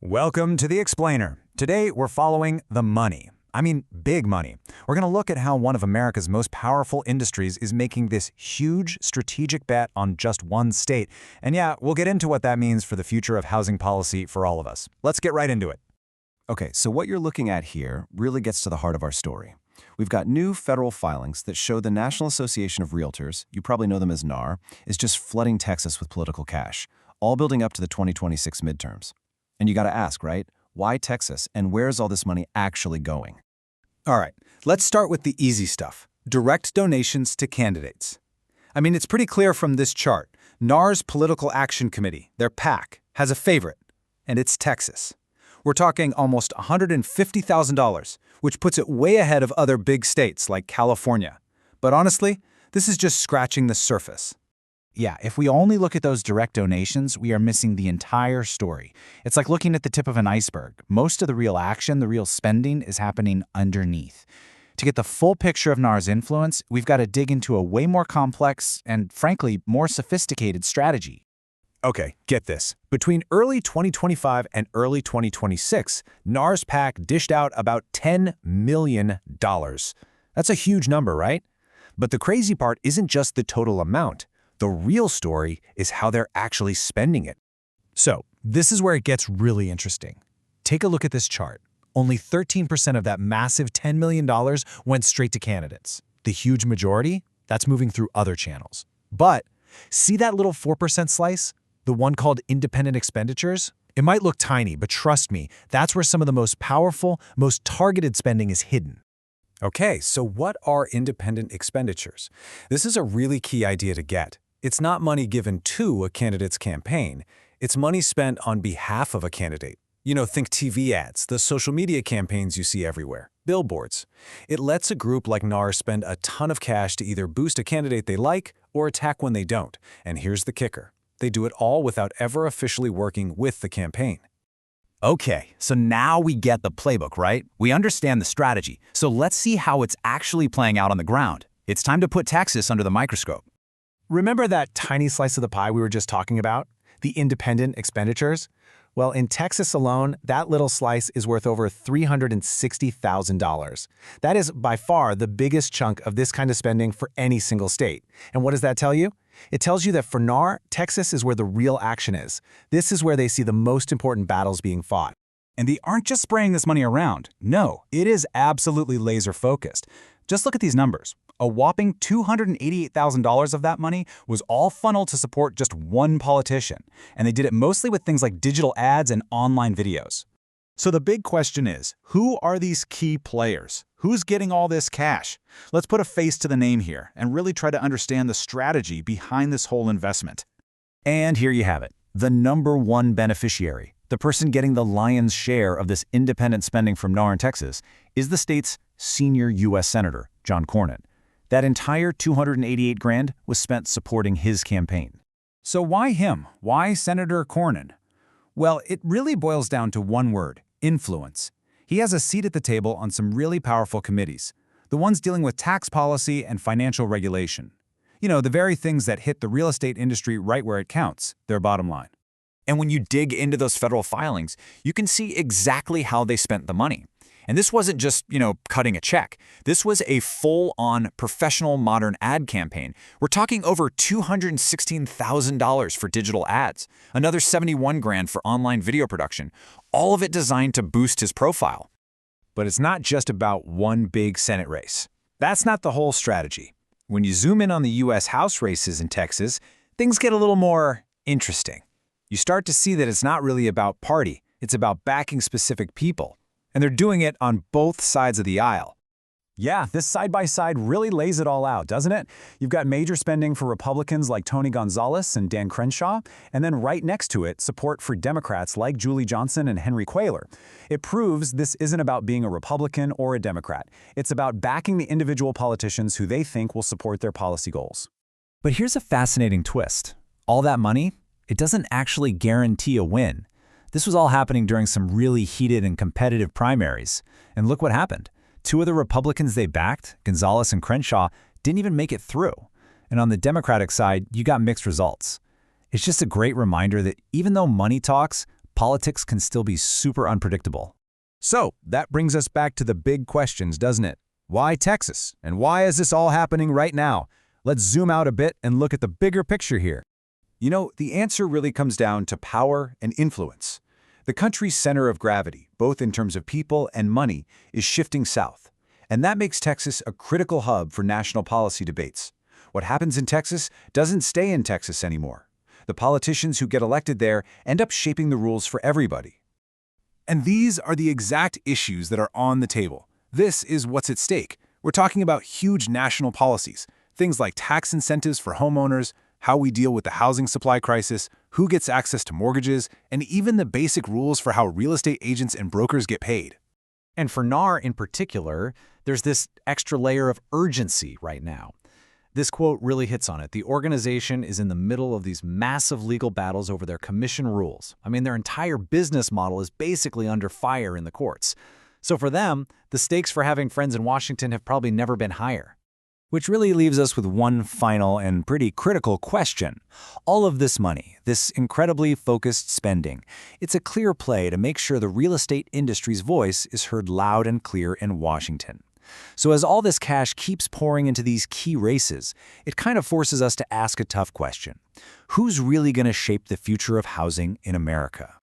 Welcome to The Explainer. Today, we're following the money. I mean, big money. We're going to look at how one of America's most powerful industries is making this huge strategic bet on just one state. And yeah, we'll get into what that means for the future of housing policy for all of us. Let's get right into it. Okay, so what you're looking at here really gets to the heart of our story. We've got new federal filings that show the National Association of Realtors, you probably know them as NAR, is just flooding Texas with political cash, all building up to the 2026 midterms. And you got to ask, right? Why Texas, and where's all this money actually going? All right, let's start with the easy stuff. Direct donations to candidates. I mean, it's pretty clear from this chart. NAR's Political Action Committee, their PAC, has a favorite, and it's Texas. We're talking almost $150,000, which puts it way ahead of other big states like California. But honestly, this is just scratching the surface. Yeah, if we only look at those direct donations, we are missing the entire story. It's like looking at the tip of an iceberg. Most of the real action, the real spending, is happening underneath. To get the full picture of NAR's influence, we've got to dig into a way more complex and, frankly, more sophisticated strategy. Okay, get this. Between early 2025 and early 2026, NAR's PAC dished out about $10 million. That's a huge number, right? But the crazy part isn't just the total amount. The real story is how they're actually spending it. So, this is where it gets really interesting. Take a look at this chart. Only 13% of that massive $10 million went straight to candidates. The huge majority, that's moving through other channels. But see that little 4% slice? The one called independent expenditures? It might look tiny, but trust me, that's where some of the most powerful, most targeted spending is hidden. Okay, so what are independent expenditures? This is a really key idea to get. It's not money given to a candidate's campaign. It's money spent on behalf of a candidate. You know, think TV ads, the social media campaigns you see everywhere, billboards. It lets a group like NAR spend a ton of cash to either boost a candidate they like or attack when they don't. And here's the kicker. They do it all without ever officially working with the campaign. Okay, so now we get the playbook, right? We understand the strategy. So let's see how it's actually playing out on the ground. It's time to put Texas under the microscope. Remember that tiny slice of the pie we were just talking about? The independent expenditures? Well, in Texas alone, that little slice is worth over $360,000. That is by far the biggest chunk of this kind of spending for any single state. And what does that tell you? It tells you that for NAR, Texas is where the real action is. This is where they see the most important battles being fought. And they aren't just spraying this money around. No, it is absolutely laser-focused. Just look at these numbers. A whopping $288,000 of that money was all funneled to support just one politician, and they did it mostly with things like digital ads and online videos. So the big question is, who are these key players? Who's getting all this cash? Let's put a face to the name here and really try to understand the strategy behind this whole investment. And here you have it, the number one beneficiary. The person getting the lion's share of this independent spending from NAR in Texas is the state's senior U.S. Senator, John Cornyn. That entire $288 grand was spent supporting his campaign. So why him? Why Senator Cornyn? Well, it really boils down to one word: influence. He has a seat at the table on some really powerful committees, the ones dealing with tax policy and financial regulation. You know, the very things that hit the real estate industry right where it counts, their bottom line. And when you dig into those federal filings, you can see exactly how they spent the money. And this wasn't just, cutting a check. This was a full-on professional modern ad campaign. We're talking over $216,000 for digital ads, another $71 grand for online video production, all of it designed to boost his profile. But it's not just about one big Senate race. That's not the whole strategy. When you zoom in on the U.S. House races in Texas, things get a little more interesting. You start to see that it's not really about party. It's about backing specific people. And they're doing it on both sides of the aisle. Yeah, this side-by-side really lays it all out, doesn't it? You've got major spending for Republicans like Tony Gonzalez and Dan Crenshaw, and then right next to it, support for Democrats like Julie Johnson and Henry Cuellar. It proves this isn't about being a Republican or a Democrat. It's about backing the individual politicians who they think will support their policy goals. But here's a fascinating twist. All that money, it doesn't actually guarantee a win. This was all happening during some really heated and competitive primaries. And look what happened. Two of the Republicans they backed, Gonzalez and Crenshaw, didn't even make it through. And on the Democratic side, you got mixed results. It's just a great reminder that even though money talks, politics can still be super unpredictable. So, that brings us back to the big questions, doesn't it? Why Texas? And why is this all happening right now? Let's zoom out a bit and look at the bigger picture here. You know, the answer really comes down to power and influence. The country's center of gravity, both in terms of people and money, is shifting south. And that makes Texas a critical hub for national policy debates. What happens in Texas doesn't stay in Texas anymore. The politicians who get elected there end up shaping the rules for everybody. And these are the exact issues that are on the table. This is what's at stake. We're talking about huge national policies, things like tax incentives for homeowners, how we deal with the housing supply crisis, who gets access to mortgages, and even the basic rules for how real estate agents and brokers get paid. And for NAR in particular, there's this extra layer of urgency right now. This quote really hits on it. The organization is in the middle of these massive legal battles over their commission rules. I mean, their entire business model is basically under fire in the courts. So for them, the stakes for having friends in Washington have probably never been higher. Which really leaves us with one final and pretty critical question. All of this money, this incredibly focused spending, it's a clear play to make sure the real estate industry's voice is heard loud and clear in Washington. So as all this cash keeps pouring into these key races, it kind of forces us to ask a tough question. Who's really going to shape the future of housing in America?